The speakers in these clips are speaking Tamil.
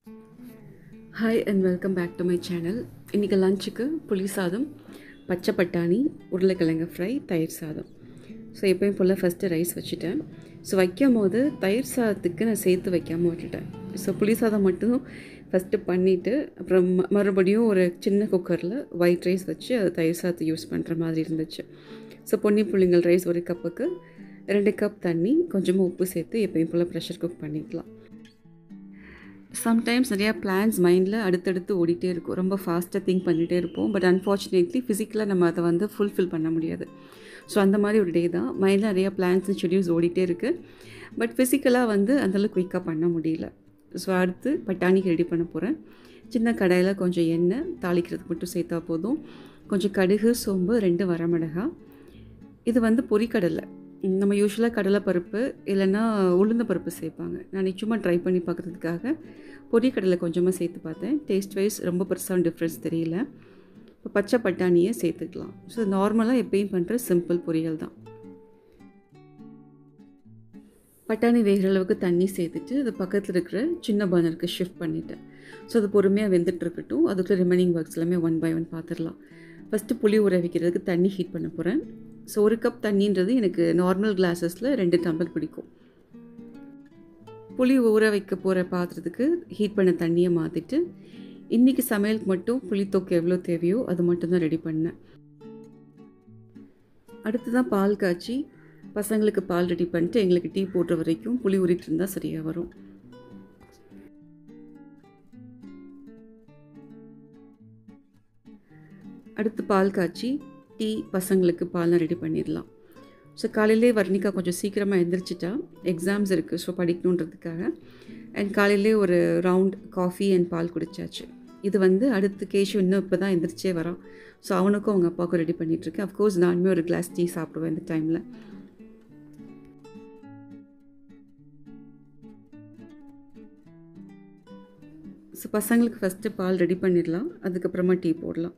Hi and welcome back to my channel. இன்னைக்கு லஞ்சுக்கு புளி சாதம், பச்சை பட்டாணி, உருளைக்கிழங்கு ஃப்ரை, தயிர் சாதம். ஸோ எப்பயும் போல் ஃபஸ்ட்டு ரைஸ் வச்சுட்டேன். ஸோ வைக்கும் போது தயிர் சாதத்துக்கு நான் சேர்த்து வைக்காமல் விட்டுட்டேன். ஸோ புளி சாதம் மட்டும் ஃபஸ்ட்டு பண்ணிவிட்டு அப்புறம் மறுபடியும் ஒரு சின்ன குக்கரில் ஒயிட் ரைஸ் வச்சு அது தயிர் சாதத்தை யூஸ் பண்ணுற மாதிரி இருந்துச்சு. ஸோ பொன்னி புளிங்கல் ரைஸ் ஒரு கப்புக்கு 2 கப் தண்ணி, கொஞ்சமாக உப்பு சேர்த்து எப்பயும் போல் ப்ரெஷர் குக் பண்ணிக்கலாம். சம்டைம்ஸ் நிறையா பிளான்ஸ் மைண்டில் அடுத்தடுத்து ஓடிட்டே இருக்கும். ரொம்ப ஃபாஸ்ட்டாக திங்க் பண்ணிகிட்டே இருப்போம். பட் அன்ஃபார்ச்சுனேட்லி ஃபிசிக்கலாக நம்ம அதை வந்து ஃபுல்ஃபில் பண்ண முடியாது. ஸோ அந்த மாதிரி ஒரு டே தான். மைண்டில் நிறையா பிளான்ஸ் அண்ட் ஷெடியூல்ஸ் ஓடிட்டே இருக்குது. பட் ஃபிசிக்கலாக வந்து அந்தளவுக்கு குயிக்காக பண்ண முடியல. ஸோ அடுத்து பட்டாணிக்கு ரெடி பண்ண போகிறேன். சின்ன கடாயில் கொஞ்சம் எண்ணெய், தாளிக்கிறதுக்கு மட்டும் சேர்த்தா போதும். கொஞ்சம் கடுகு, சோம்பு, 2 வரமிளகாய். இது வந்து பொரிக்கடலை. நம்ம யூஸ்வலாக கடலைப்பருப்பு இல்லைன்னா உளுந்த பருப்பு சேர்ப்பாங்க. நான் சும்மா ட்ரை பண்ணி பார்க்குறதுக்காக பொரிக்கடலை கொஞ்சமாக சேர்த்து பார்த்தேன். டேஸ்ட் வைஸ் ரொம்ப பெருசாக டிஃப்ரென்ஸ் தெரியல. இப்போ பச்சை பட்டாணியை சேர்த்துக்கலாம். ஸோ நார்மலாக எப்பயும் பண்ணுற சிம்பிள் பொரியல் தான். பட்டாணி வேகிற அளவுக்கு தண்ணி சேர்த்துட்டு அது பக்கத்தில் இருக்கிற சின்ன பர்னருக்கு ஷிஃப்ட் பண்ணிவிட்டேன். ஸோ அது பொறுமையாக வெந்துட்டுருக்கட்டும். அதுக்குள்ள ரிமைனிங் ஒர்க்ஸ் எல்லாமே 1 by 1 பார்த்துடலாம். ஃபஸ்ட்டு புளி ஊற வைக்கிறதுக்கு தண்ணி ஹீட் பண்ண போகிறேன். ஸோ 1 கப் தண்ணின்றது எனக்கு நார்மல் கிளாஸஸில் 2 டம்ளர் பிடிக்கும். புளி ஊற வைக்க போகிற பாத்திரத்துக்கு ஹீட் பண்ண தண்ணியை மாற்றிட்டு இன்றைக்கி சமையலுக்கு மட்டும் புளித்தொக்கு எவ்வளோ தேவையோ அது மட்டும்தான் ரெடி பண்ணேன். அடுத்து தான் பால் காய்ச்சி பசங்களுக்கு பால் ரெடி பண்ணிட்டு எங்களுக்கு டீ போடுற வரைக்கும் புளி ஊறிட்டு இருந்தால் சரியாக வரும். அடுத்து பால் காய்ச்சி டீ பசங்களுக்கு பால்லாம் ரெடி பண்ணிடலாம். ஸோ காலையிலே வர்ணிகா கொஞ்சம் சீக்கிரமாக எழுந்திரிச்சிட்டா. எக்ஸாம்ஸ் இருக்குது, ஸோ படிக்கணுன்றதுக்காக. அண்ட் காலையிலே ஒரு ரவுண்ட் காஃபி அண்ட் பால் குடித்தாச்சு. இது வந்து அடுத்து கேஷு இன்னும் இப்போ தான் எந்திரிச்சே வரான். ஸோ அவனுக்கும் அவங்க அப்பாவுக்கும் ரெடி பண்ணிகிட்ருக்கேன். அஃப்கோர்ஸ் நானுமே ஒரு கிளாஸ் டீ சாப்பிடுவேன் இந்த டைமில். ஸோ பசங்களுக்கு ஃபஸ்ட்டு பால் ரெடி பண்ணிடலாம், அதுக்கப்புறமா டீ போடலாம்.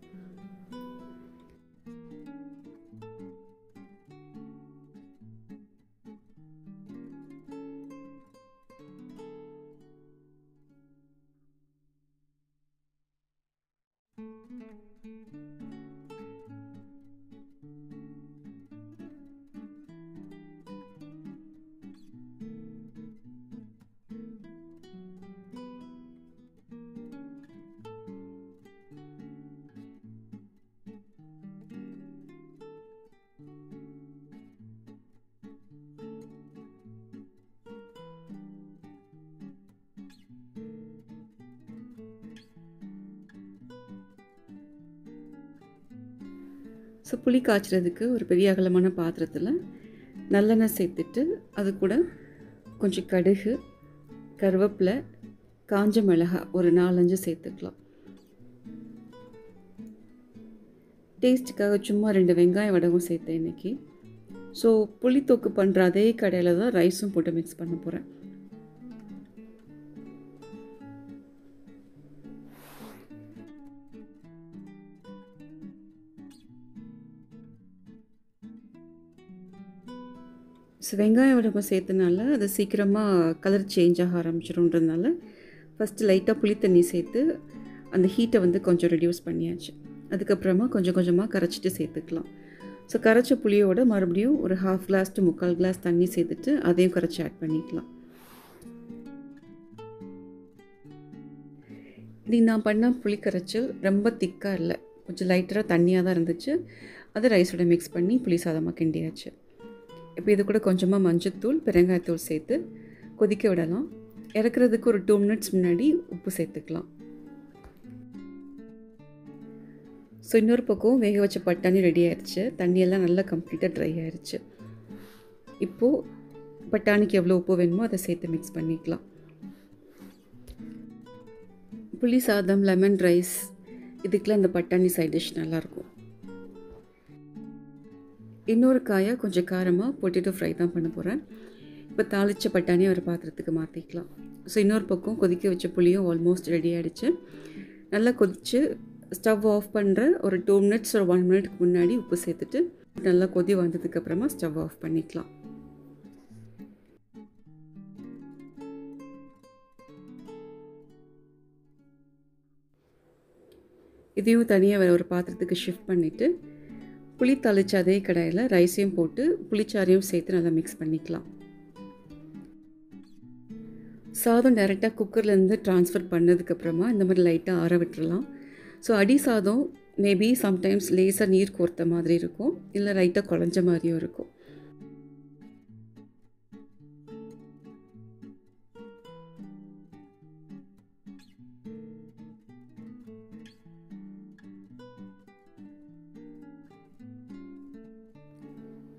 ஸோ புளி காய்ச்சறதுக்கு ஒரு பெரிய அகலமான பாத்திரத்தில் நல்லெண்ணெய் சேர்த்துட்டு அது கூட கொஞ்சம் கடுகு, கருவேப்பிலை, காஞ்ச மிளகாய் ஒரு 4-5 சேர்த்துக்கலாம். டேஸ்ட்டுக்காக சும்மா 2 வெங்காயம் வடகம் சேர்த்தேன் இன்றைக்கி. ஸோ புளி தொக்கு பண்ணுற அதே கடையில் தான் ரைஸும் போட்டு மிக்ஸ் பண்ண போகிறேன். ஸோ வெங்காயம் வடகம் சேர்த்தனால அது சீக்கிரமாக கலர் சேஞ்ச் ஆக ஆரம்பிச்சிடும்ன்றதுனால ஃபஸ்ட்டு லைட்டாக புளி தண்ணி சேர்த்து அந்த ஹீட்டை வந்து கொஞ்சம் ரெடியூஸ் பண்ணியாச்சு. அதுக்கப்புறமா கொஞ்சம் கொஞ்சமாக கரைச்சிட்டு சேர்த்துக்கலாம். ஸோ கரைச்ச புளியோட மறுபடியும் ஒரு 1/2 கிளாஸ் to 3/4 கிளாஸ் தண்ணி சேர்த்துட்டு அதையும் கரைச்சி ஆட் பண்ணிக்கலாம். இது நான் பண்ண புளி கரைச்சல் ரொம்ப திக்காக இல்லை, கொஞ்சம் லைட்டராக தண்ணியாக தான் இருந்துச்சு. அதை ரைஸோட மிக்ஸ் பண்ணி புளி சாதமாக கிண்டியாச்சு. இப்போ இது கூட கொஞ்சமாக மஞ்சத்தூள், பெருங்காயத்தூள் சேர்த்து கொதிக்க விடலாம். இறக்குறதுக்கு ஒரு 2 minutes முன்னாடி உப்பு சேர்த்துக்கலாம். ஸோ இன்னொரு பக்கம் வேக வச்ச பட்டாணி ரெடி ஆயிடுச்சு. தண்ணியெல்லாம் நல்லா கம்ப்ளீட்டாக ட்ரை ஆயிடுச்சு. இப்போது பட்டாணிக்கு எவ்வளோ உப்பு வேணுமோ அதை சேர்த்து மிக்ஸ் பண்ணிக்கலாம். புளி சாதம், லெமன் ரைஸ் இதுக்கெலாம் இந்த பட்டாணி சைட் டிஷ் நல்லாயிருக்கும். இன்னொரு காயாக கொஞ்சம் காரமாக பொட்டேட்டோ ஃப்ரை தான் பண்ண போகிறேன். இப்போ தாளித்த பட்டாணியை ஒரு பாத்திரத்துக்கு மாற்றிக்கலாம். ஸோ இன்னொரு பக்கம் கொதிக்க வச்ச புளியும் ஆல்மோஸ்ட் ரெடி ஆகிடுச்சு. நல்லா கொதித்து ஸ்டவ் ஆஃப் பண்ணுற ஒரு 2 minutes or 1 minute முன்னாடி உப்பு சேர்த்துட்டு நல்லா கொதி வந்ததுக்கப்புறமா ஸ்டவ் ஆஃப் பண்ணிக்கலாம். இதையும் தனியாக வேறு ஒரு பாத்திரத்துக்கு ஷிஃப்ட் பண்ணிவிட்டு புளி தாளிச்ச அதே கடாயில் ரைஸையும் போட்டு புளிச்சாரையும் சேர்த்து நல்லா மிக்ஸ் பண்ணிக்கலாம். சாதம் டைரெக்டாக குக்கர்லேருந்து ட்ரான்ஸ்ஃபர் பண்ணதுக்கப்புறமா இந்த மாதிரி லைட்டாக ஆற விட்டுறலாம். ஸோ அடி சாதம் மேபி சம்டைம்ஸ் லேசாக நீர் கோர்த்த மாதிரி இருக்கும், இல்லை லைட்டாக குழஞ்ச மாதிரியும் இருக்கும்.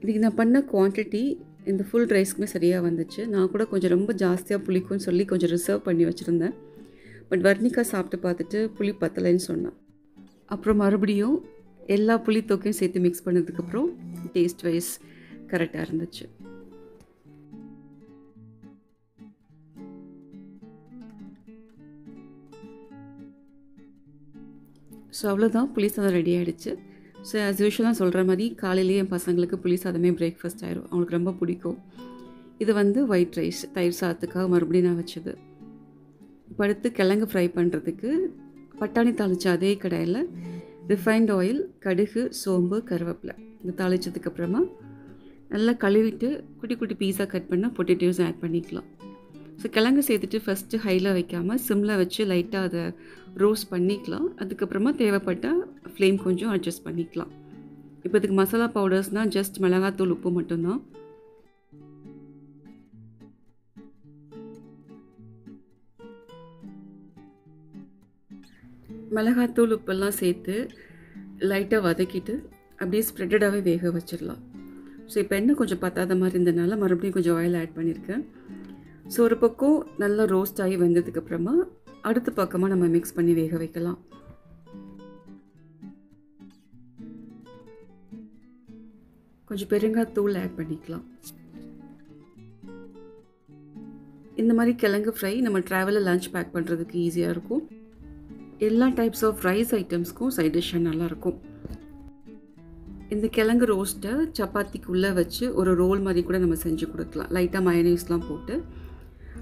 இதுக்கு நான் பண்ண குவான்டிட்டி இந்த ஃபுல் ரைஸ்க்குமே சரியாக வந்துச்சு. நான் கூட கொஞ்சம் ரொம்ப ஜாஸ்தியாக புளிக்கும்னு சொல்லி கொஞ்சம் ரிசர்வ் பண்ணி வச்சுருந்தேன். பட் வர்ணிகா சாப்பிட்டு பார்த்துட்டு புளி பத்தலைன்னு சொன்னான். அப்புறம் மறுபடியும் எல்லா புளி தொக்கையும் சேர்த்து மிக்ஸ் பண்ணதுக்கப்புறம் டேஸ்ட் வைஸ் கரெக்டாக இருந்துச்சு. ஸோ அவ்வளோதான், புளி சாதம் ரெடி ஆகிடுச்சு. ஸோ ஆஸ் யூஷுவலாக சொல்கிற மாதிரி காலையிலேயே என் பசங்களுக்கு புளி சாதமே பிரேக்ஃபாஸ்ட் ஆயிரும், அவங்களுக்கு ரொம்ப பிடிக்கும். இது வந்து ஒயிட் ரைஸ் தயிர் சாதத்துக்காக மறுபடியும் நான் வச்சது. இப்போ அடுத்து கிழங்கு ஃப்ரை பண்ணுறதுக்கு பட்டாணி தாளித்த அதே கடாயில் ரிஃபைண்ட் ஆயில், கடுகு, சோம்பு, கருவேப்பிலை இந்த தாளித்ததுக்கப்புறமா நல்லா கழுவிட்டு குட்டி குட்டி பீஸாக கட் பண்ணால் பொட்டேட்டோஸ் ஆட் பண்ணிக்கலாம். ஸோ கிழங்கு சேர்த்துட்டு ஃபஸ்ட்டு ஹையில் வைக்காமல் சிம்மில் வச்சு லைட்டாக அதை ரோஸ்ட் பண்ணிக்கலாம். அதுக்கப்புறமா தேவைப்பட்டால் ஃப்ளேம் கொஞ்சம் அட்ஜஸ்ட் பண்ணிக்கலாம். இப்போ இதுக்கு மசாலா பவுடர்ஸ்னால் ஜஸ்ட் மிளகாத்தூள், உப்பு மட்டும்தான். மிளகாத்தூள் உப்பெல்லாம் சேர்த்து லைட்டாக வதக்கிட்டு அப்படியே ஸ்ப்ரெட்டடாகவே வேக வச்சிடலாம். ஸோ இப்போ எண்ணெய் கொஞ்சம் பத்தாத மாதிரி இருந்ததுனால மறுபடியும் கொஞ்சம் ஆயில் ஆட் பண்ணியிருக்கேன். ஸோ ஒரு பக்கம் நல்லா ரோஸ்ட் ஆகி வந்ததுக்கப்புறமா அடுத்த பக்கமாக நம்ம மிக்ஸ் பண்ணி வேக வைக்கலாம். கொஞ்சம் பெருங்காயத்தூள் ஆட் பண்ணிக்கலாம். இந்த மாதிரி கிழங்கு ஃப்ரை நம்ம ட்ராவலில் லஞ்ச் பேக் பண்ணுறதுக்கு ஈஸியாக இருக்கும். எல்லா டைப்ஸ் ஆஃப் ரைஸ் ஐட்டம்ஸ்க்கும் சைட் டிஷ்ஷாக நல்லாயிருக்கும். இந்த கிழங்கு ரோஸ்ட்டை சப்பாத்திக்குள்ளே வச்சு ஒரு ரோல் மாதிரி கூட நம்ம செஞ்சு கொடுக்கலாம், லைட்டாக மயனீஸ்லாம் போட்டு.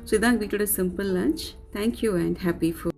ஸோ இதான் வீட்டோட simple lunch. Thank you and happy food.